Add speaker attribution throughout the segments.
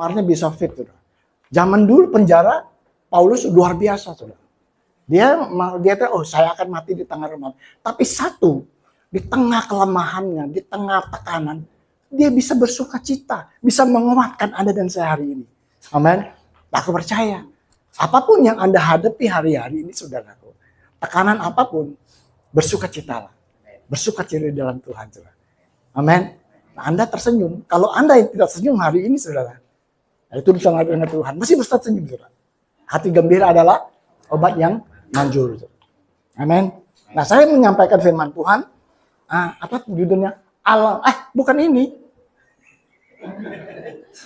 Speaker 1: kamarnya bisa fit, saudara. Zaman dulu penjara Paulus luar biasa, saudara. Dia tahu, saya akan mati di tengah rumah. Tapi satu, di tengah kelemahannya, di tengah tekanan, dia bisa bersuka cita, bisa menguatkan Anda dan saya hari ini. Amin. Aku percaya, apapun yang Anda hadapi hari-hari ini, saudaraku, tekanan apapun, bersuka citalah. Bersuka cita dalam Tuhan, saudara. Amin. Nah, Anda tersenyum. Kalau Anda yang tidak senyum hari ini, saudara, itu bisa ngadu dengan Tuhan. Masih bisa senyum, saudara. Hati gembira adalah obat yang manjur. Amin. Nah, saya menyampaikan firman Tuhan. Apa judulnya? Alam. Bukan ini.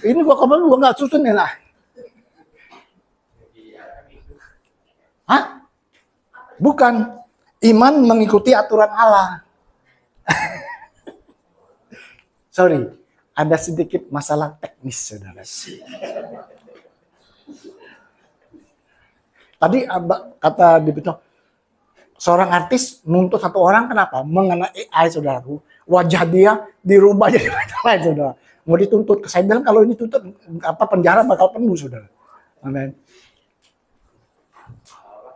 Speaker 1: Ini gua nggak susun ya lah. Bukan. Iman mengikuti aturan Allah. Sorry, ada sedikit masalah teknis, saudara. Tadi kata Dibito, seorang artis nuntut satu orang kenapa? Mengenai AI, saudaraku. Wajah dia dirubah jadi wajah lain, saudara. Mau dituntut. Saya bilang kalau ini tuntut, penjara bakal penuh, saudara. Amin.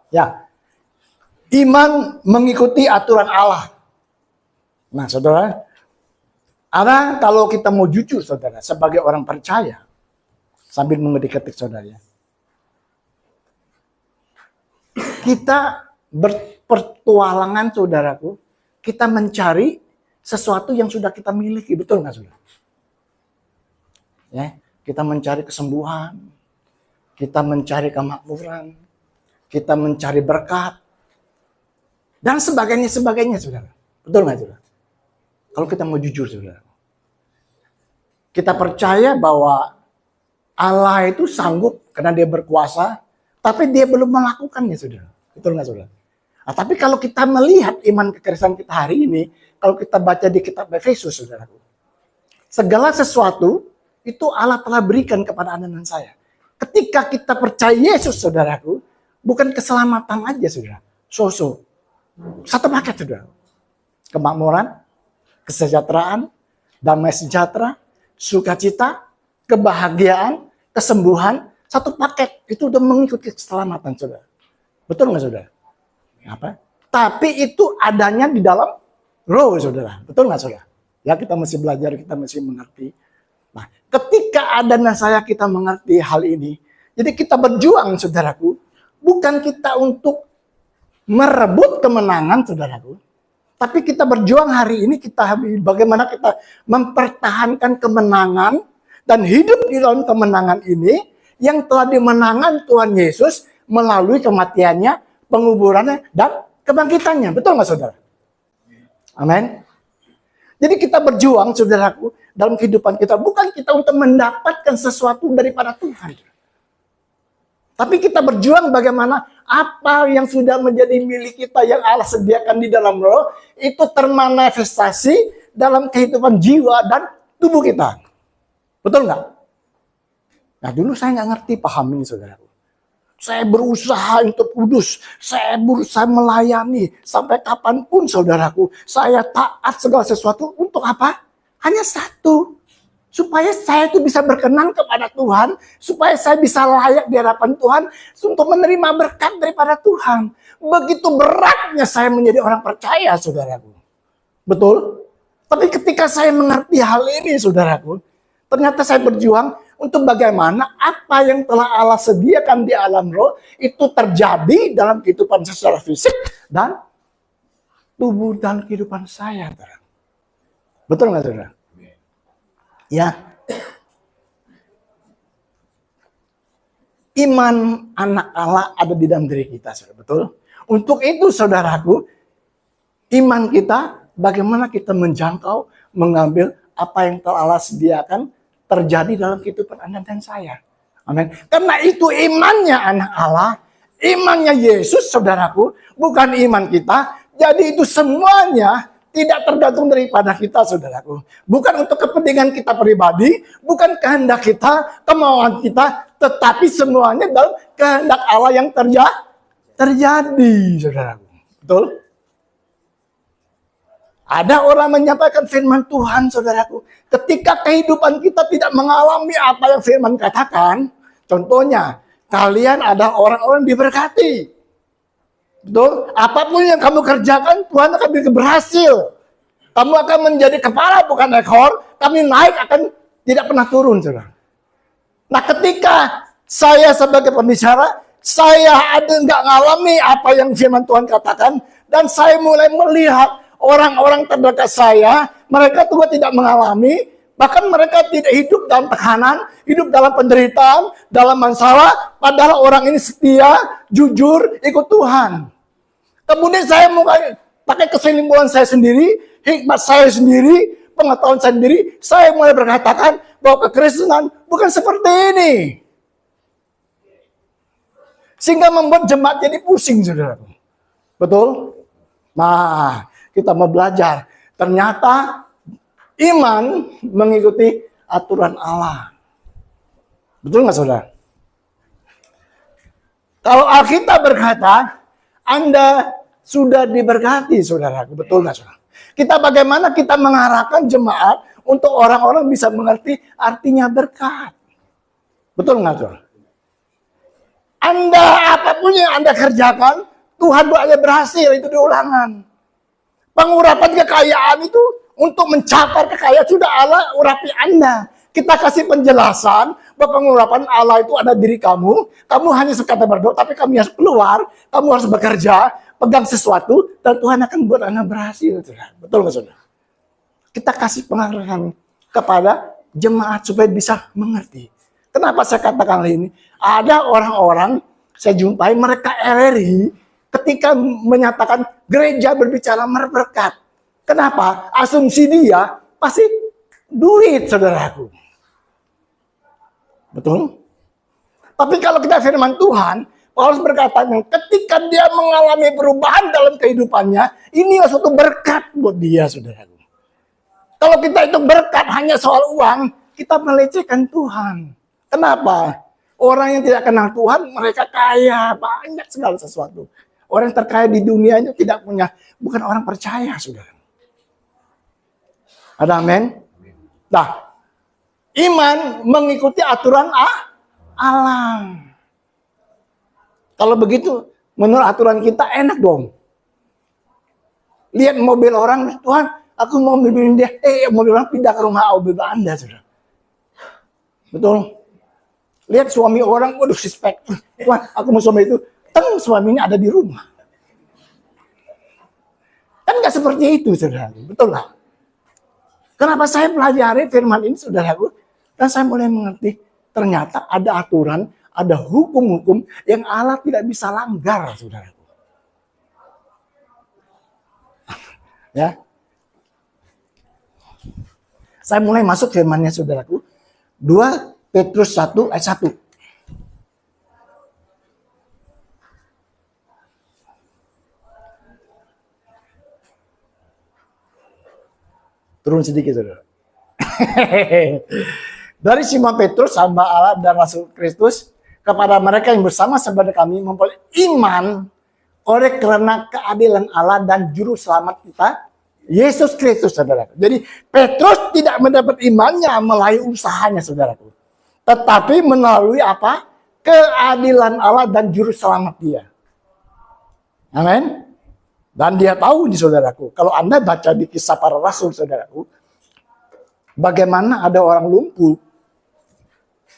Speaker 1: Ya, iman mengikuti aturan Allah. Nah, saudara, kalau kita mau jujur, saudara, sebagai orang percaya, sambil mengetik-ketik, saudara, kita berpetualangan, saudaraku, kita mencari sesuatu yang sudah kita miliki, betul nggak, saudara? Ya, kita mencari kesembuhan, kita mencari kemakmuran, kita mencari berkat, dan sebagainya, saudara. Betul nggak, saudara? Kalau kita mau jujur, saudara. Kita percaya bahwa Allah itu sanggup karena dia berkuasa, tapi dia belum melakukannya, saudara. Betul nggak, saudara? Nah, tapi kalau kita melihat iman kekristenan kita hari ini, kalau kita baca di kitab Efesus, saudaraku, segala sesuatu itu Allah telah berikan kepada Anda dan saya. Ketika kita percaya Yesus, saudaraku, bukan keselamatan aja, saudara. Satu paket, saudara. Kemakmuran, kesejahteraan, damai sejahtera, sukacita, kebahagiaan, kesembuhan, satu paket itu udah mengikuti keselamatan, saudara. Betul nggak, saudara? Apa? Tapi itu adanya di dalam roh, saudara. Betul nggak, saudara? Ya, kita mesti belajar, kita mesti mengerti. Nah, ketika ada dan saya kita mengerti hal ini, jadi kita berjuang, saudaraku, bukan kita untuk merebut kemenangan, saudaraku, tapi kita berjuang hari ini, bagaimana kita mempertahankan kemenangan dan hidup di dalam kemenangan ini yang telah dimenangkan Tuhan Yesus melalui kematiannya, penguburannya, dan kebangkitannya. Betul nggak, saudara? Amin. Jadi kita berjuang, saudaraku, dalam kehidupan kita. Bukan kita untuk mendapatkan sesuatu daripada Tuhan. Tapi kita berjuang bagaimana apa yang sudah menjadi milik kita yang Allah sediakan di dalam roh itu termanifestasi dalam kehidupan jiwa dan tubuh kita. Betul nggak? Nah, dulu saya nggak ngerti paham ini, saudaraku. Saya berusaha untuk kudus. Saya berusaha melayani sampai kapanpun, saudaraku. Saya taat segala sesuatu untuk apa? Hanya satu. Supaya saya itu bisa berkenan kepada Tuhan. Supaya saya bisa layak di hadapan Tuhan. Untuk menerima berkat daripada Tuhan. Begitu beratnya saya menjadi orang percaya, saudaraku. Betul? Tapi ketika saya mengerti hal ini, saudaraku. Ternyata saya berjuang untuk bagaimana apa yang telah Allah sediakan di alam roh. Itu terjadi dalam kehidupan secara fisik. Dan tubuh dan kehidupan saya. Betul nggak, saudara? Ya, iman anak Allah ada di dalam diri kita, saudara. Betul? Untuk itu, saudaraku, iman kita, bagaimana kita menjangkau, mengambil apa yang telah Allah sediakan terjadi dalam kehidupan Anda dan saya. Amin. Karena itu imannya anak Allah, imannya Yesus, saudaraku, bukan iman kita. Jadi itu semuanya tidak tergantung daripada kita, saudaraku. Bukan untuk kepentingan kita pribadi, bukan kehendak kita, kemauan kita, tetapi semuanya dalam kehendak Allah yang terjadi, saudaraku. Betul? Ada orang menyampaikan firman Tuhan, saudaraku. Ketika kehidupan kita tidak mengalami apa yang firman katakan, contohnya, kalian ada orang-orang diberkati. Betul? Apapun yang kamu kerjakan, Tuhan akan bikin berhasil. Kamu akan menjadi kepala, bukan ekor. Kami naik akan tidak pernah turun, saudara. Nah, ketika saya sebagai pembicara, saya ada nggak ngalami apa yang firman Tuhan katakan, dan saya mulai melihat orang-orang terdekat saya, mereka juga tidak mengalami, bahkan mereka tidak hidup dalam tekanan, hidup dalam penderitaan, dalam masalah, padahal orang ini setia, jujur, ikut Tuhan. Kemudian saya mulai pakai kesimpulan saya sendiri, hikmat saya sendiri, pengetahuan saya sendiri, saya mulai berkatakan bahwa kekristenan bukan seperti ini. Sehingga membuat jemaat jadi pusing, saudara. Betul? Nah, kita mau belajar. Ternyata iman mengikuti aturan Allah. Betul nggak, saudara? Kalau Alkitab berkata, Anda sudah diberkati, saudara. Betul nggak, saudara? Kita bagaimana kita mengarahkan jemaat untuk orang-orang bisa mengerti artinya berkat. Betul nggak, saudara? Anda, apapun yang Anda kerjakan, Tuhan doanya berhasil, itu di Ulangan. Pengurapan kekayaan itu untuk mencapai kekayaan sudah Allah urapi Anda. Kita kasih penjelasan bahwa pengurapan Allah itu ada diri kamu. Kamu hanya sekata berdoa, tapi kamu harus keluar, kamu harus bekerja, pegang sesuatu, dan Tuhan akan buat Anda berhasil. Betul nggak, saudara? Kita kasih pengarahan kepada jemaat supaya bisa mengerti. Kenapa saya katakan hal ini? Ada orang-orang saya jumpai mereka RRI ketika menyatakan gereja berbicara berkat. Kenapa? Asumsi dia pasti duit, saudaraku. Betul? Tapi kalau kita firman Tuhan, Paulus berkata ketika dia mengalami perubahan dalam kehidupannya, ini suatu berkat buat dia, saudaraku. Kalau kita itu berkat hanya soal uang, kita melecehkan Tuhan. Kenapa? Orang yang tidak kenal Tuhan, mereka kaya, banyak segala sesuatu. Orang yang terkaya di dunia itu tidak punya, bukan orang percaya, saudara. Ada amin? Nah, iman mengikuti aturan Allah. Kalau begitu, menurut aturan kita enak dong. Lihat mobil orang, Tuhan, aku mau mobilin dia. Mobil orang pindah ke rumah mobil Anda, saudara. Betul? Lihat suami orang, waduh suspek. Tuhan, aku mau suami itu. Suaminya ada di rumah. Kan nggak seperti itu, saudara. Betul lah. Kenapa saya pelajari firman ini, saudaraku? Dan saya mulai mengerti. Ternyata ada aturan, ada hukum-hukum yang Allah tidak bisa langgar, saudaraku. Ya. Saya mulai masuk firmannya, saudaraku. 2 Petrus 1 ayat 1. Turun sedikit, saudara. Dari Simon Petrus, hamba Allah dan Rasul Kristus, kepada mereka yang bersama sebagai kami memperoleh iman oleh karena keadilan Allah dan juru selamat kita, Yesus Kristus, saudara. Jadi Petrus tidak mendapat imannya melalui usahanya, saudaraku. Tetapi melalui apa? Keadilan Allah dan juru selamat dia. Amin. Dan dia tahu nih, saudaraku. Kalau Anda baca di Kisah Para Rasul, saudaraku, bagaimana ada orang lumpuh.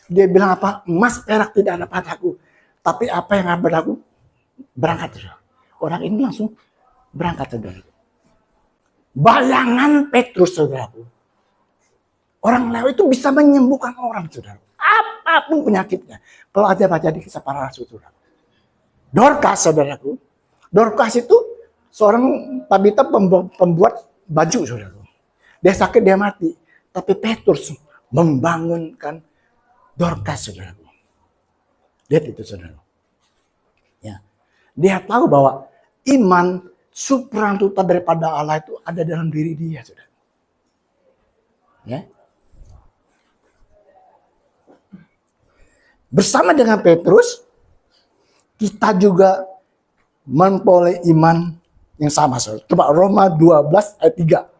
Speaker 1: Dia bilang apa? Emas perak tidak ada padaku. Tapi apa yang ada padaku? Berangkat, saudara. Orang ini langsung berangkat, saudaraku. Bayangan Petrus, saudaraku. Orang Lewi itu bisa menyembuhkan orang, saudara. Apapun penyakitnya. Kalau ada baca di Kisah Para Rasul, saudara. Dorcas, saudaraku. Dorcas itu seorang Tabita pembuat baju, saudaraku. Dia sakit, dia mati. Tapi Petrus membangunkan Dorcas, saudaraku. Lihat itu, saudara. Ya. Dia tahu bahwa iman suprantuta daripada Allah itu ada dalam diri dia, saudara. Ya. Bersama dengan Petrus, kita juga memperoleh iman yang sama, saudara. Coba Roma 12 ayat 3.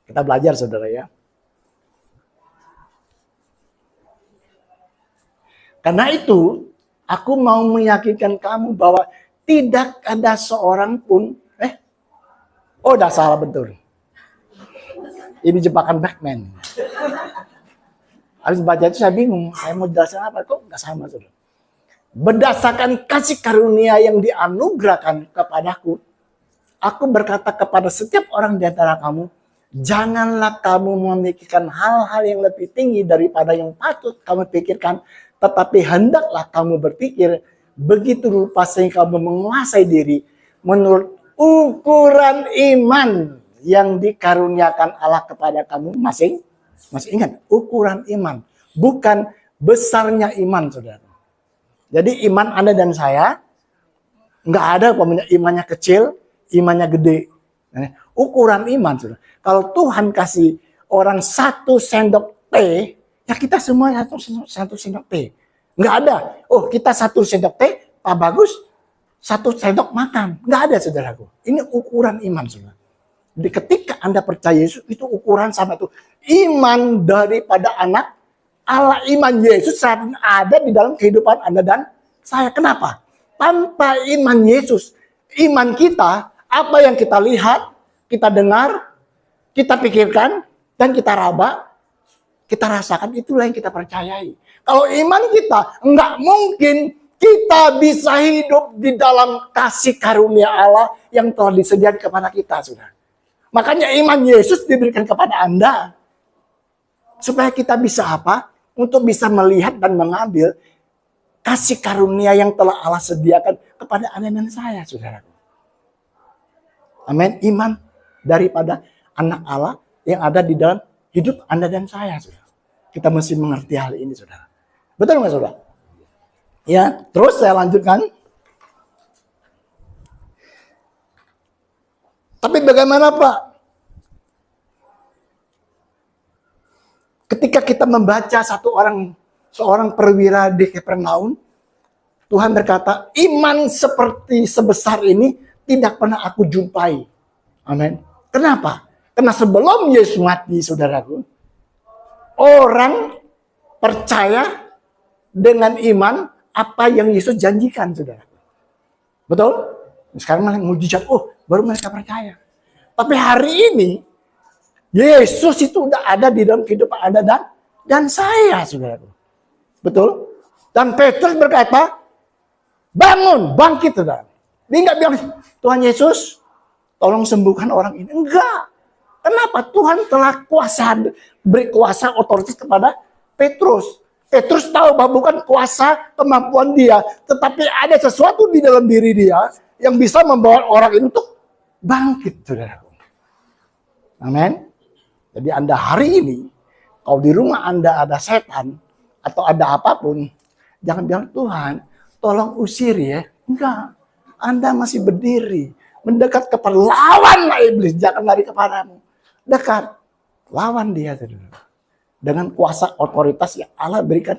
Speaker 1: Kita belajar, saudara ya. Karena itu, aku mau meyakinkan kamu bahwa tidak ada seorang pun, udah salah betul. Ini jebakan Batman. Habis baca itu saya bingung, saya mau jelasin apa, kok nggak sama, saudara. Berdasarkan kasih karunia yang dianugerahkan kepadaku, aku berkata kepada setiap orang di antara kamu, janganlah kamu memikirkan hal-hal yang lebih tinggi daripada yang patut kamu pikirkan, tetapi hendaklah kamu berpikir begitu rupa sehingga kamu menguasai diri menurut ukuran iman yang dikaruniakan Allah kepada kamu masing. Masih ingat, ukuran iman, bukan besarnya iman, saudara. Jadi iman Anda dan saya nggak ada imannya kecil, imannya gede. Ukuran iman, saudara. Kalau Tuhan kasih orang 1 sendok teh, ya kita semua 1 sendok teh. Nggak ada. Oh, kita 1 sendok teh, Pak Bagus 1 sendok makan. Nggak ada, saudaraku. Ini ukuran iman, saudara. Jadi ketika Anda percaya Yesus, itu ukuran sama itu. Iman daripada anak Allah, iman Yesus saat ini ada di dalam kehidupan Anda dan saya. Kenapa? Tanpa iman Yesus, iman kita, apa yang kita lihat, kita dengar, kita pikirkan, dan kita raba, kita rasakan, itulah yang kita percayai. Kalau iman kita, enggak mungkin kita bisa hidup di dalam kasih karunia Allah yang telah disediakan kepada kita, sudah. Makanya iman Yesus diberikan kepada Anda. Supaya kita bisa apa? Untuk bisa melihat dan mengambil kasih karunia yang telah Allah sediakan kepada Anda dan saya, saudara. Amin. Iman daripada anak Allah yang ada di dalam hidup Anda dan saya, saudara. Kita mesti mengerti hal ini, saudara. Betul nggak, saudara? Ya, terus saya lanjutkan. Tapi bagaimana, Pak? Ketika kita membaca seorang perwira di Kapernaum, Tuhan berkata, iman seperti sebesar ini tidak pernah aku jumpai. Amin. Kenapa? Karena sebelum Yesus mati, saudaraku, orang percaya dengan iman apa yang Yesus janjikan, saudaraku. Betul? Sekarang malah mujizat, baru mereka percaya. Tapi hari ini, Yesus itu udah ada di dalam kehidupan Anda dan saya, saudaraku. Betul? Dan Petrus berkata, bangun, bangkit, saudara. Dia nggak bilang, Tuhan Yesus, tolong sembuhkan orang ini. Enggak. Kenapa? Tuhan telah beri kuasa otoritas kepada Petrus. Petrus tahu bahwa bukan kuasa kemampuan dia, tetapi ada sesuatu di dalam diri dia yang bisa membawa orang itu untuk bangkit, saudaraku. Amin. Jadi Anda hari ini, kalau di rumah Anda ada setan atau ada apapun, jangan bilang, Tuhan, tolong usir ya. Enggak. Anda masih berdiri, mendekat kepada, lawanlah iblis, jangan lari kepadamu. Dekat, lawan dia, saudara. Dengan kuasa otoritas yang Allah berikan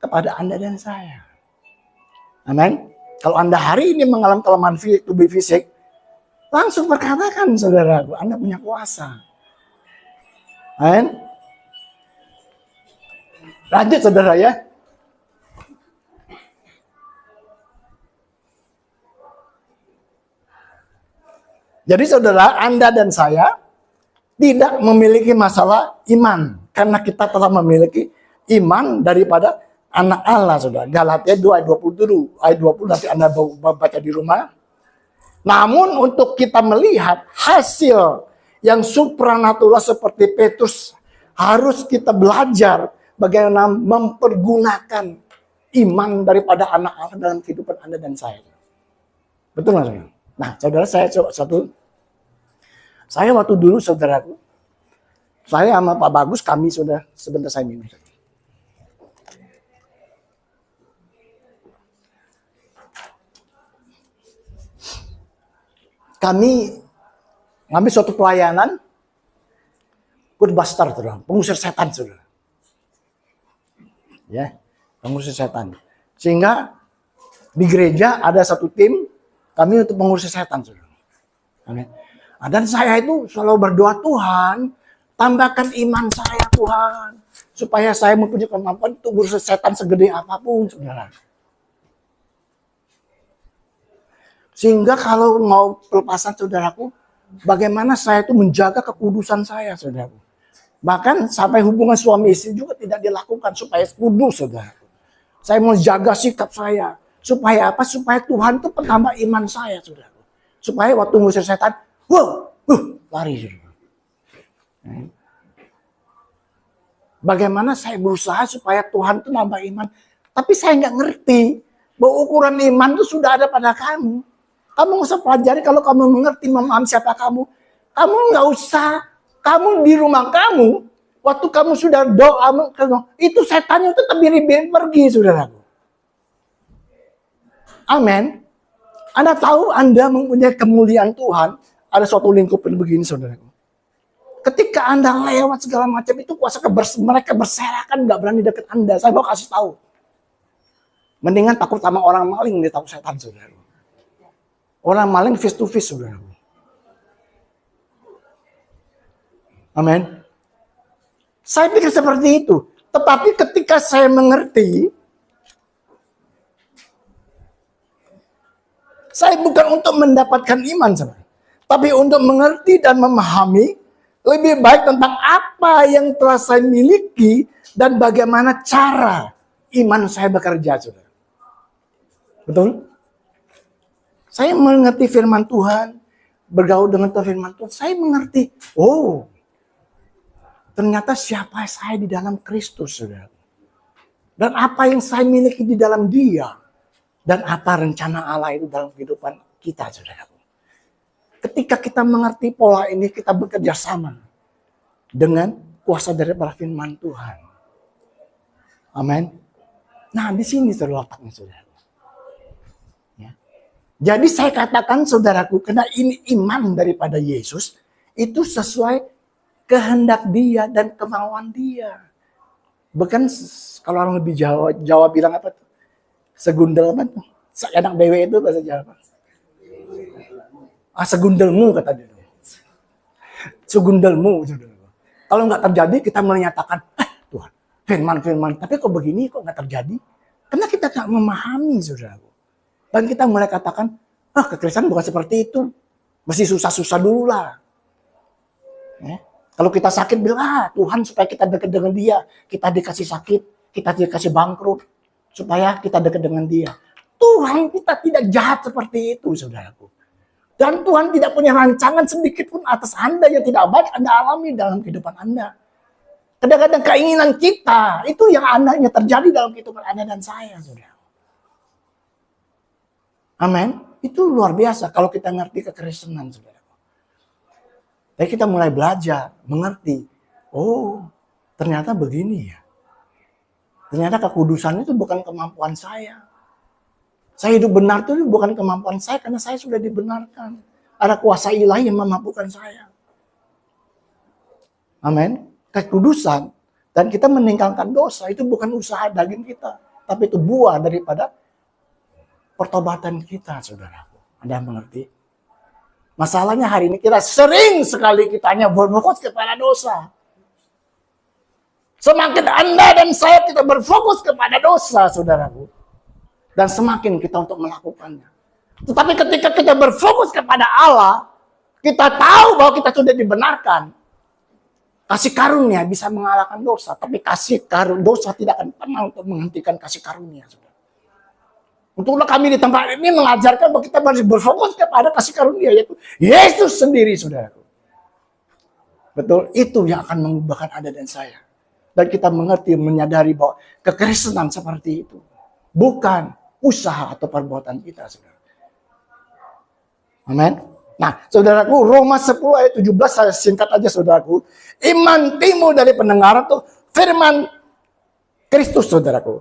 Speaker 1: kepada Anda dan saya. Amin. Kalau Anda hari ini mengalami kelemahan tubuh fisik, langsung berkatakan, saudaraku, Anda punya kuasa. Amin. Lanjut, saudara ya. Jadi saudara, Anda dan saya tidak memiliki masalah iman. Karena kita telah memiliki iman daripada anak Allah, saudara. Galatia 2 ayat 20 ayat 20 nanti Anda baca di rumah. Namun untuk kita melihat hasil yang supranatural seperti Petrus, harus kita belajar bagaimana mempergunakan iman daripada anak Allah dalam kehidupan Anda dan saya. Betul nggak, saudara? Nah, saudara, saya waktu dulu, saudaraku, saya sama Pak Bagus, kami sudah, sebentar saya minum. Kami ngambil suatu pelayanan, Ghostbuster, saudara, pengusir setan, saudara. Ya, pengusir setan. Sehingga di gereja ada satu tim, Kami untuk mengusir setan, saudara. Amin. Dan saya itu selalu berdoa, Tuhan, tambahkan iman saya, Tuhan. Supaya saya mempunyai kemampuan untuk mengusir setan segede apapun, saudara. Sehingga kalau mau pelepasan, saudaraku, bagaimana saya itu menjaga kekudusan saya, saudaraku. Bahkan sampai hubungan suami istri juga tidak dilakukan supaya kudus, saudaraku. Saya mau jaga sikap saya. Supaya apa? Supaya Tuhan itu penambah iman saya, saudaraku. Supaya waktu mengusir setan, lari, saudara. Bagaimana saya berusaha supaya Tuhan itu nambah iman. Tapi saya nggak ngerti bahwa ukuran iman itu sudah ada pada kamu. Kamu nggak usah pelajari kalau kamu mengerti, memahami siapa kamu. Kamu nggak usah, kamu di rumah kamu, waktu kamu sudah doa, itu setannya itu terbiri-biri pergi, saudaraku. Amin. Anda tahu Anda mempunyai kemuliaan Tuhan, ada suatu lingkupan begini, saudaraku. Ketika Anda lewat segala macam itu, kuasa mereka berserakan, nggak berani deket Anda. Saya mau kasih tahu. Mendingan takut sama orang maling, dia takut setan, saudara. Orang maling face to face, saudara. Amin. Saya pikir seperti itu. Tetapi ketika saya mengerti, saya bukan untuk mendapatkan iman, saudara. Tapi untuk mengerti dan memahami lebih baik tentang apa yang telah saya miliki dan bagaimana cara iman saya bekerja, saudara. Betul? Saya mengerti firman Tuhan, bergaul dengan firman Tuhan, saya mengerti, ternyata siapa saya di dalam Kristus, saudara. Dan apa yang saya miliki di dalam Dia. Dan apa rencana Allah itu dalam kehidupan kita, saudara. Ketika kita mengerti pola ini, kita bekerja sama dengan kuasa daripada firman Tuhan. Amin. Nah, di sini saudara letaknya, saudara. Ya. Jadi saya katakan, saudaraku, karena ini iman daripada Yesus, itu sesuai kehendak Dia dan kemauan Dia. Bukan kalau orang lebih Jawa bilang apa tuh? Segundel apa tuh? Anak dewe itu bahasa Jawa. Segundelmu kata dia. Segundelmu. Kalau nggak terjadi kita menyatakan, Tuhan, firman. Tapi kok begini, kok nggak terjadi? Karena kita nggak memahami, saudara. Dan kita mulai katakan, kekristenan bukan seperti itu. Mesti susah-susah dulu lah. Ya. Kalau kita sakit bilang, Tuhan supaya kita dekat dengan Dia. Kita dikasih sakit, kita dikasih bangkrut. Supaya kita dekat dengan Dia. Tuhan kita tidak jahat seperti itu, saudaraku. Dan Tuhan tidak punya rancangan sedikit pun atas Anda yang tidak baik Anda alami dalam kehidupan Anda. Kadang-kadang keinginan kita, itu yang anehnya terjadi dalam kehidupan Anda dan saya, saudara. Amin. Itu luar biasa kalau kita ngerti kekristenan, saudara. Tapi kita mulai belajar, mengerti. Ternyata begini ya. Ternyata kekudusan itu bukan kemampuan saya. Saya hidup benar itu bukan kemampuan saya karena saya sudah dibenarkan. Ada kuasa ilahi yang memampukan saya. Amin. Kekudusan dan kita meninggalkan dosa itu bukan usaha daging kita. Tapi itu buah daripada pertobatan kita, saudaraku. Anda mengerti? Masalahnya hari ini kita sering sekali kita hanya berfokus kepada dosa. Semakin Anda dan saya kita berfokus kepada dosa, saudaraku. Dan semakin kita untuk melakukannya. Tetapi ketika kita berfokus kepada Allah, kita tahu bahwa kita sudah dibenarkan. Kasih karunia bisa mengalahkan dosa. Tapi dosa tidak akan pernah untuk menghentikan kasih karunia, saudara. Untuklah kami di tempat ini mengajarkan bahwa kita harus berfokus kepada kasih karunia, yaitu Yesus sendiri, saudaraku. Betul, itu yang akan mengubahkan Anda dan saya. Dan kita mengerti, menyadari bahwa kekristenan seperti itu. Bukan usaha atau perbuatan kita, saudara. Amin. Nah, saudaraku, Roma 10 ayat 17, saya singkat aja, saudaraku. Iman timbul dari pendengaran itu firman Kristus, saudaraku.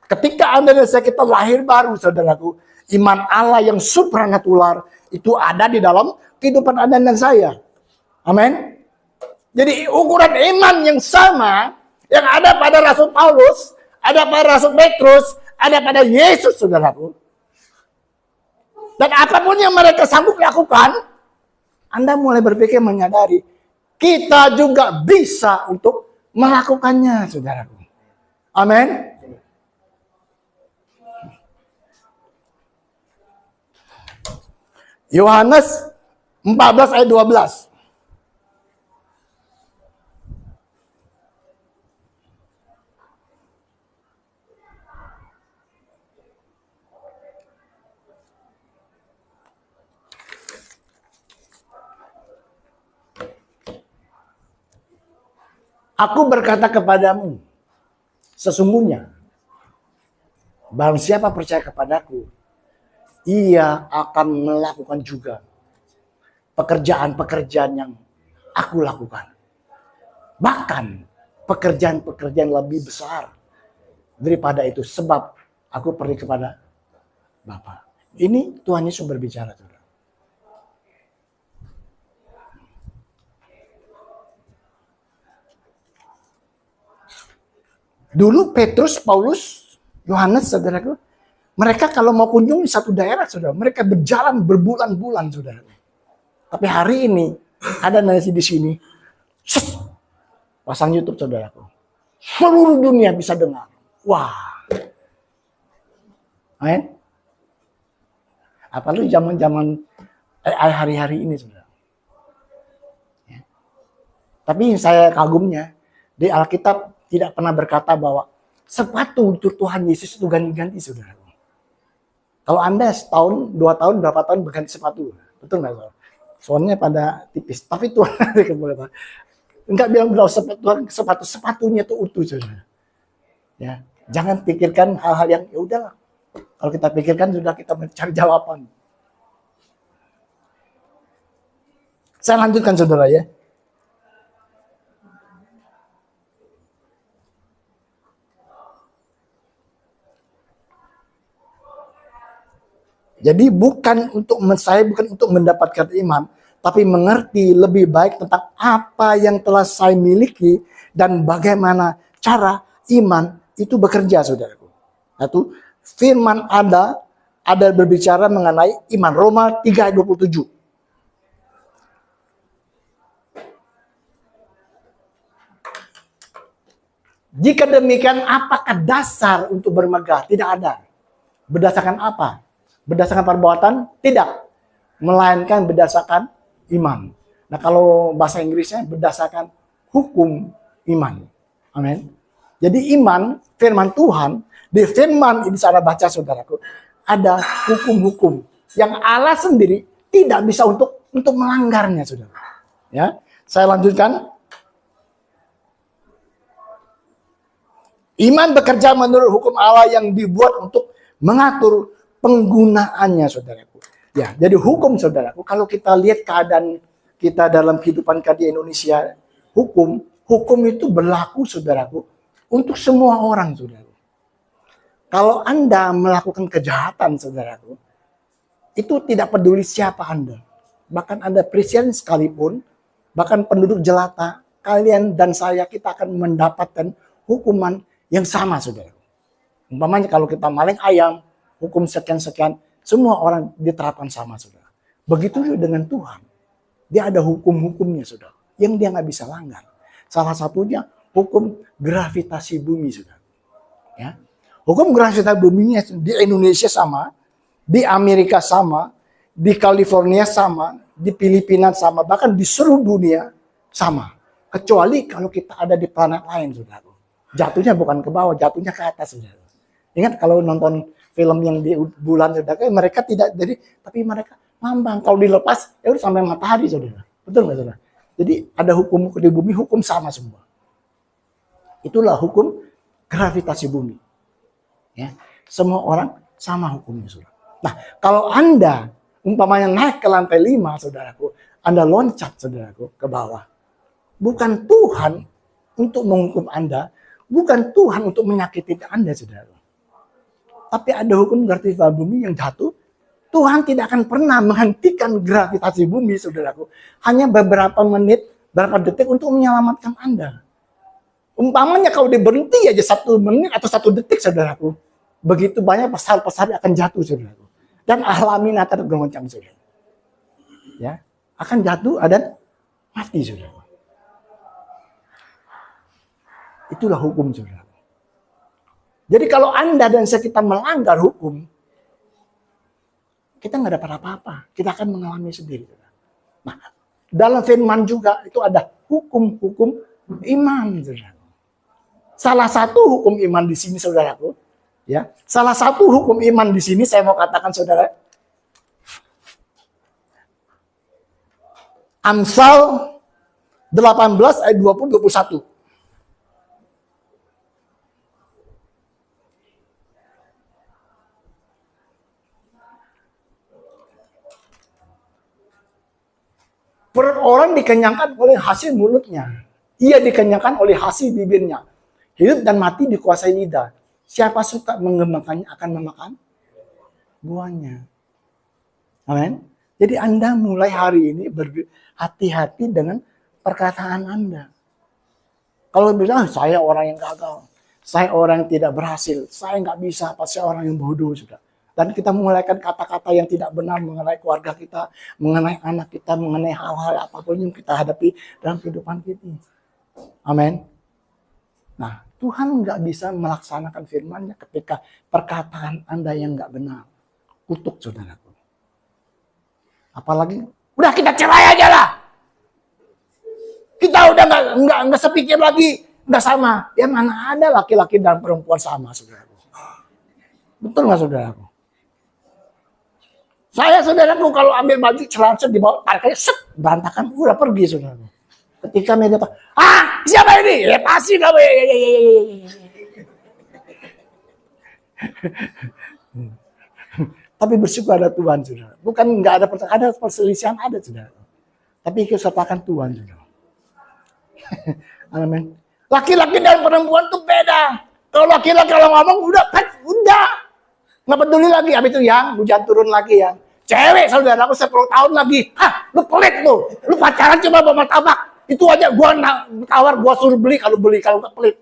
Speaker 1: Ketika Anda dan saya kita lahir baru, saudaraku, iman Allah yang supranatural itu ada di dalam kehidupan Anda dan saya. Amin. Jadi ukuran iman yang sama yang ada pada Rasul Paulus, ada pada Rasul Petrus, ada pada Yesus, saudaraku. Dan apapun yang mereka sanggup lakukan, Anda mulai berpikir menyadari, kita juga bisa untuk melakukannya, saudaraku. Amin. Yohanes 14 ayat 12. Aku berkata kepadamu, sesungguhnya, barang siapa percaya kepadaku, ia akan melakukan juga pekerjaan-pekerjaan yang aku lakukan. Bahkan pekerjaan-pekerjaan lebih besar daripada itu, sebab aku pergi kepada Bapa. Ini Tuhan Yesus berbicara, saudara. Dulu Petrus, Paulus, Yohanes, saudaraku, mereka kalau mau kunjungi satu daerah, saudara, mereka berjalan berbulan-bulan, saudara. Tapi hari ini ada nasi di sini, pasang YouTube, saudaraku. Seluruh dunia bisa dengar. Wah, amin. Apalagi zaman-zaman hari-hari ini, saudara. Ya. Tapi saya kagumnya di Alkitab tidak pernah berkata bahwa sepatu untuk Tuhan Yesus itu ganti-ganti, saudara. Kalau Anda setahun, 2 tahun, berapa tahun berganti sepatu, betul nggak, saudara? Soalnya pada tipis. Tapi Tuhan enggak bilang bahwa sepatunya itu utuh, saudara. Ya, jangan pikirkan hal-hal yang ya udahlah. Kalau kita pikirkan sudah kita mencari jawaban. Saya lanjutkan, saudara, ya. Jadi bukan untuk mendapatkan iman, tapi mengerti lebih baik tentang apa yang telah saya miliki dan bagaimana cara iman itu bekerja, saudaraku. Itu firman ada berbicara mengenai iman. Roma 3 ayat 27. Jika demikian, apakah dasar untuk bermegah? Tidak ada. Berdasarkan apa? Berdasarkan perbuatan? Tidak. Melainkan berdasarkan iman. Nah, kalau bahasa Inggrisnya berdasarkan hukum iman. Amin. Jadi iman, firman Tuhan, di firman ini saya baca, saudaraku, ada hukum-hukum yang Allah sendiri tidak bisa untuk melanggarnya, saudara. Ya, saya lanjutkan. Iman bekerja menurut hukum Allah yang dibuat untuk mengatur penggunaannya, saudaraku. Ya, jadi hukum, saudaraku, kalau kita lihat keadaan kita dalam kehidupan kita di Indonesia, hukum itu berlaku, saudaraku, untuk semua orang, saudaraku. Kalau Anda melakukan kejahatan, saudaraku, itu tidak peduli siapa Anda. Bahkan Anda Kristen sekalipun, bahkan penduduk jelata, kalian dan saya, kita akan mendapatkan hukuman yang sama, saudaraku. Umpamanya kalau kita maling ayam, hukum sekian-sekian, semua orang diterapkan sama, saudara. Begitu juga dengan Tuhan. Dia ada hukum-hukumnya, saudara, yang dia nggak bisa langgar. Salah satunya hukum gravitasi bumi, saudara. Ya. Hukum gravitasi bumi di Indonesia sama, di Amerika sama, di California sama, di Filipina sama, bahkan di seluruh dunia sama. Kecuali kalau kita ada di planet lain, saudara. Jatuhnya bukan ke bawah, jatuhnya ke atas, saudara. Ingat kalau nonton film yang di bulan, saudara, mereka tidak jadi, tapi mereka ngambang. Kalau dilepas, ya udah sampai matahari, saudara. Betul nggak, saudara? Jadi ada hukum di bumi, hukum sama semua. Itulah hukum gravitasi bumi. Ya, semua orang sama hukumnya, saudara. Nah, kalau Anda umpamanya naik ke lantai 5, saudaraku, Anda loncat, saudaraku, ke bawah. Bukan Tuhan untuk menghukum Anda, bukan Tuhan untuk menyakiti Anda, saudara. Tapi ada hukum gravitasi bumi yang jatuh. Tuhan tidak akan pernah menghentikan gravitasi bumi, saudaraku. Hanya beberapa menit, beberapa detik untuk menyelamatkan Anda. Umpamanya kalau diberhenti aja 1 menit atau 1 detik, saudaraku. Begitu banyak pesawat-pesawat akan jatuh, saudaraku. dan alamin akan bergoncang, saudara. Ya, akan jatuh dan mati, saudara. Itulah hukum, saudara. Jadi kalau Anda dan saya kita melanggar hukum, kita nggak dapat apa-apa. Kita akan mengalami sendiri. Nah, dalam firman juga itu ada hukum-hukum iman, saudara. Salah satu hukum iman di sini, saudaraku, ya. Salah satu hukum iman di sini saya mau katakan, saudara. Amsal 18 ayat 20-21. Perut orang dikenyangkan oleh hasil mulutnya. Ia dikenyangkan oleh hasil bibirnya. Hidup dan mati dikuasai lidah. Siapa suka mengembangkannya akan memakan buahnya. Amin. Jadi Anda mulai hari ini berhati-hati dengan perkataan Anda. Kalau bilang, saya orang yang gagal. Saya orang yang tidak berhasil. Saya nggak bisa, pasti orang yang bodoh, sudah. Dan kita mulaikan kata-kata yang tidak benar mengenai keluarga kita, mengenai anak kita, mengenai hal-hal apapun yang kita hadapi dalam kehidupan kita. Amin. Nah, Tuhan nggak bisa melaksanakan firman-Nya ketika perkataan Anda yang nggak benar. Kutuk, saudaraku. Apalagi, udah kita cerai aja lah. Kita udah nggak sepikir lagi, nggak sama. Ya mana ada laki-laki dan perempuan sama, saudaraku. Betul nggak, saudaraku? Saya, saudaraku, kalau ambil baju celana dibawa parkirnya, set, berantakan, udah pergi, saudaraku. Ketika media siapa ini? Ya pasti kamu. Tapi bersyukur ada Tuhan, saudara. Bukan nggak ada perselisihan, ada, saudara. Tapi kesertakan Tuhan, saudara. Amin. Laki-laki dan perempuan tuh beda. Kalau laki-laki kalau ngomong udah, nggak peduli lagi. Habis itu yang hujan turun lagi yang cewek, saudara, aku 10 tahun lagi. Lu pelit lu. Lu pacaran coba bawa martabak. Itu aja gua tawar, gua suruh beli kalau nggak pelit.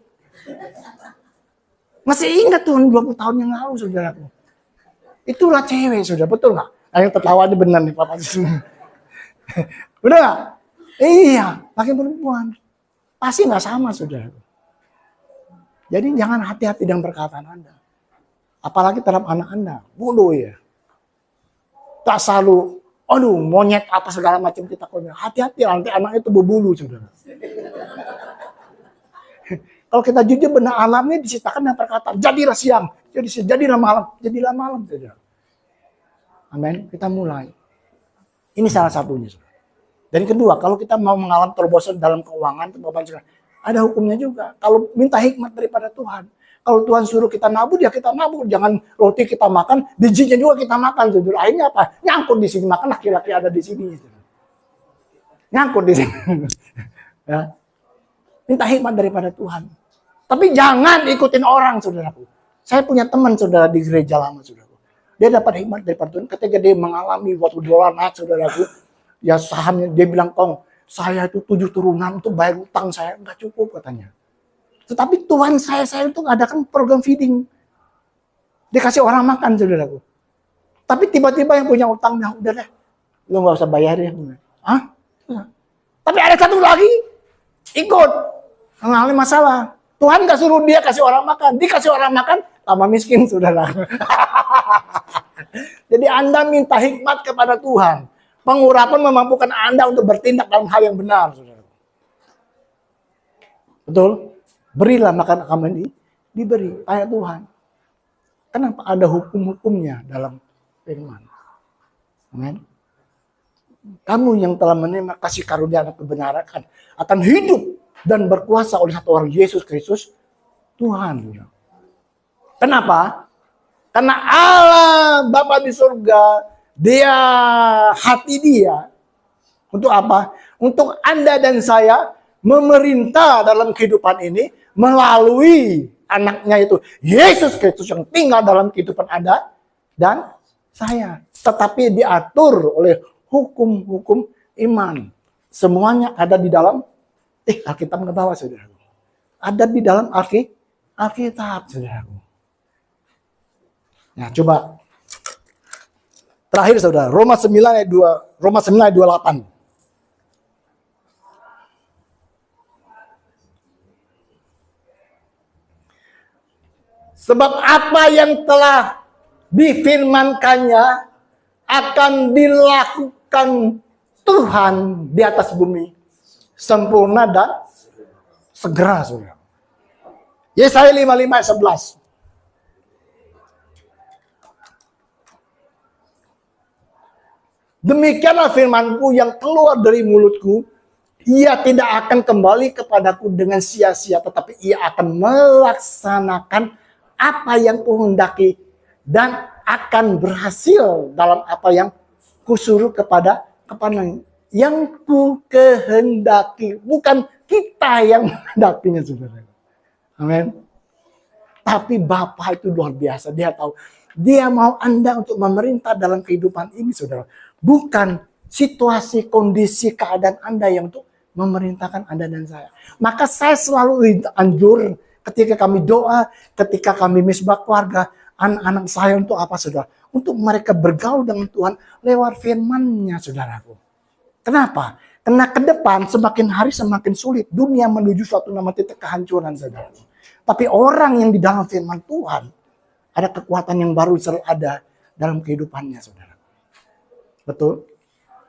Speaker 1: Masih ingat tuh 20 tahun yang lalu, saudaraku. Itulah cewek, saudara, betul nggak? Yang tertawa ini benar nih, Papa. Benar nggak? Iya, laki perempuan. Pasti nggak sama, saudara. Jadi jangan hati-hati dengan perkataan Anda. Apalagi terhadap anak Anda. Bodoh ya. Tak selalu, aduh monyet apa segala macam kita konyol. Hati-hati nanti anak itu berbulu, saudara. Kalau kita jujur benar alamnya diciptakan dengan perkataan. Jadilah siang, jadilah malam, saudara. Amin. Kita mulai. Ini salah satunya, saudara. Dan kedua, kalau kita mau mengalami terobosan dalam keuangan, ada hukumnya juga. Kalau minta hikmat daripada Tuhan. Kalau Tuhan suruh kita nabur, ya kita nabur. Jangan roti kita makan, bijinya juga kita makan. Saudara. Akhirnya apa? Nyangkut di sini. Makan laki-laki ada di sini. Saudara. Nyangkut di sini. Ya. Minta hikmat daripada Tuhan. Tapi jangan ikutin orang, saudaraku. Saya punya teman, saudara, di gereja lama, saudaraku. Dia dapat hikmat daripada Tuhan. Ketika dia mengalami waktu dolar naik, saudaraku. Ya sahamnya, dia bilang, Kong, saya itu 7 turunan untuk bayar utang saya. Enggak cukup, katanya. Tetapi Tuhan saya itu ngadakan program feeding. Dia kasih orang makan, saudaraku. Tapi tiba-tiba yang punya utang, ya udah deh. Lu gak usah bayar ya. Hah? Tapi ada satu lagi, ikut. Mengalami masalah. Tuhan gak suruh dia kasih orang makan. Dikasih orang makan, tambah miskin, saudara. Jadi Anda minta hikmat kepada Tuhan. Pengurapan memampukan Anda untuk bertindak dalam hal yang benar, saudara. Betul? Berilah makan kamu diberi, tanya Tuhan. Kenapa ada hukum-hukumnya dalam firman? Amin. Kamu yang telah menerima kasih karunia dan kebenaran akan hidup dan berkuasa oleh satu orang, Yesus Kristus, Tuhan. Kenapa? Karena Allah Bapa di surga, hati dia untuk apa? Untuk Anda dan saya memerintah dalam kehidupan ini melalui anaknya itu Yesus Kristus yang tinggal dalam kehidupan Anda dan saya. Tetapi diatur oleh hukum-hukum iman. Semuanya ada di dalam Alkitab ke bawah, saudara. Ada di dalam Alkitab, saudara. Nah, coba Terakhir saudara, Roma 9 ayat 2, Roma 9 ayat 28. Sebab apa yang telah difirmankannya akan dilakukan Tuhan di atas bumi. Sempurna dan segera, saudara. Yesaya 55 ayat 11. Demikianlah firmanku yang keluar dari mulutku. Ia tidak akan kembali kepadaku dengan sia-sia, tetapi ia akan melaksanakan apa yang kuhendaki dan akan berhasil dalam apa yang kusuruh kepada yang ku kehendaki. Bukan kita yang menghendakinya, saudara. Amin. Tapi Bapa itu luar biasa. Dia tahu. Dia mau Anda untuk memerintah dalam kehidupan ini, saudara. Bukan situasi, kondisi, keadaan Anda yang untuk memerintahkan Anda dan saya. Maka saya selalu anjur ketika kami doa, ketika kami misbah keluarga, anak-anak saya untuk apa, saudara? Untuk mereka bergaul dengan Tuhan lewat firman-Nya, saudaraku. Kenapa? Karena ke depan semakin hari semakin sulit. Dunia menuju suatu nama titik kehancuran, saudara. Tapi orang yang di dalam firman Tuhan, ada kekuatan yang baru selalu ada dalam kehidupannya, saudara. Betul?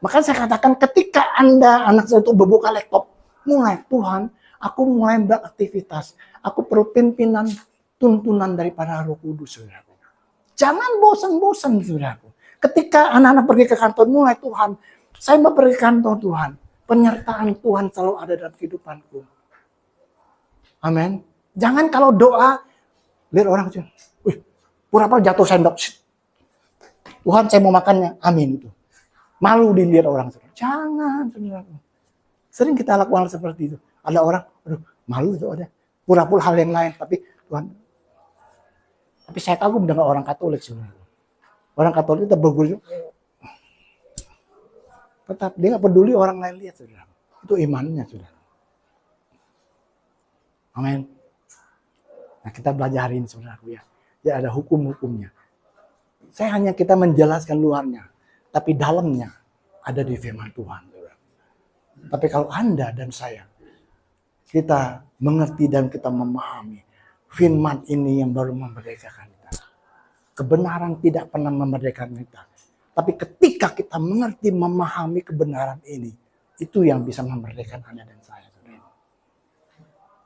Speaker 1: Maka saya katakan ketika Anda, anak saya itu berbuka laptop, mulai Tuhan, aku mulai beraktivitas. Aku perlu pimpinan, tuntunan daripada Roh Kudus, saudaraku. Jangan bosan-bosan, saudaraku. Ketika anak-anak pergi ke kantor, mulai Tuhan, saya mau pergi ke kantor Tuhan. Penyertaan Tuhan selalu ada dalam kehidupanku. Amin. Jangan kalau doa, lihat orang kecil, pura-pura jatuh sendok. Tuhan, saya mau makannya. Amin itu. Malu dilihat orang. Jangan, saudaraku. Sering kita lakukan hal seperti itu. Ada orang, aduh, malu itu ada. Pura-pura hal yang lain, tapi Tuhan. Tapi saya kagum dengan orang Katolik, saudara. Orang Katolik itu berguru. Tetap dia nggak peduli orang lain lihat, saudara. Itu imannya, saudara. Amin. Nah, kita belajar hari ini, saudaraku ya. Ya ada hukum-hukumnya. Saya hanya kita menjelaskan luarnya, tapi dalamnya ada di firman Tuhan, saudara. Tapi kalau Anda dan saya, kita mengerti dan kita memahami firman ini yang baru memerdekakan kita. Kebenaran tidak pernah memerdekakan kita. Tapi ketika kita mengerti, memahami kebenaran ini, itu yang bisa memerdekakan Anda dan saya, saudara.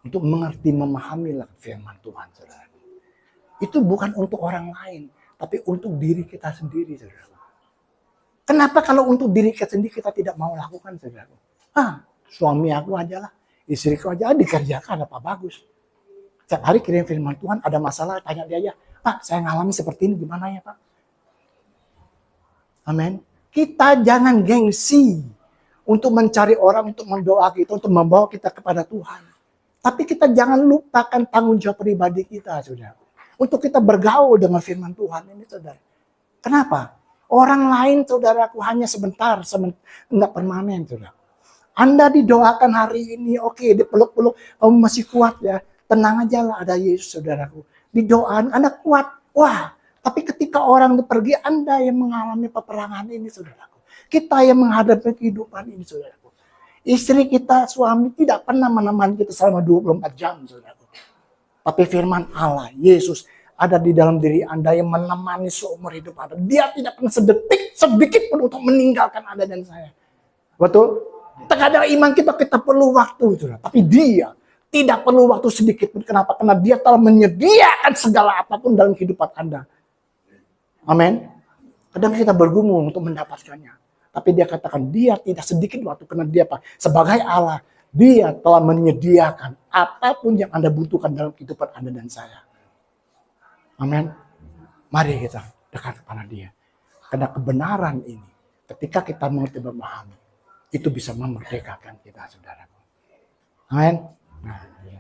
Speaker 1: Untuk mengerti, memahamilah firman Tuhan, saudara. Itu bukan untuk orang lain, tapi untuk diri kita sendiri, saudara. Kenapa kalau untuk diri kita sendiri kita tidak mau lakukan, saudara? Suami aku aja lah, istriku aja dikerjakan, apa bagus. Setiap hari kirim firman Tuhan, ada masalah, tanya dia aja. Pak, saya ngalami seperti ini, gimana ya Pak? Amin. Kita jangan gengsi untuk mencari orang, untuk mendoa kita, untuk membawa kita kepada Tuhan. Tapi kita jangan lupakan tanggung jawab pribadi kita, saudara. Untuk kita bergaul dengan firman Tuhan ini, saudara. Kenapa? Orang lain, saudaraku, hanya sebentar, enggak permanen, saudara. Anda didoakan hari ini, oke, dipeluk-peluk, kamu masih kuat ya. Tenang aja lah, ada Yesus, saudaraku. Didoakan, Anda kuat. Wah, tapi ketika orang pergi, Anda yang mengalami peperangan ini, saudaraku. Kita yang menghadapi kehidupan ini, saudaraku. Istri kita, suami tidak pernah menemani kita selama 24 jam, saudaraku. Tapi firman Allah, Yesus, ada di dalam diri Anda yang menemani seumur hidup Anda. Dia tidak pernah sedetik, sedikit pun untuk meninggalkan Anda dan saya. Betul? Terkadang iman kita perlu waktu, saudara. Tapi dia tidak perlu waktu sedikit pun. Kenapa? Karena dia telah menyediakan segala apapun dalam kehidupan Anda. Amin. Kadang kita bergumul untuk mendapatkannya. Tapi dia katakan dia tidak sedikit waktu. Karena dia apa? Sebagai Allah, dia telah menyediakan apapun yang Anda butuhkan dalam kehidupan Anda dan saya. Amin. Mari kita dekat kepada dia. Karena kebenaran ini, ketika kita mengerti memahami, itu bisa memerdekakan kita, saudara. Amin. Nah, ya.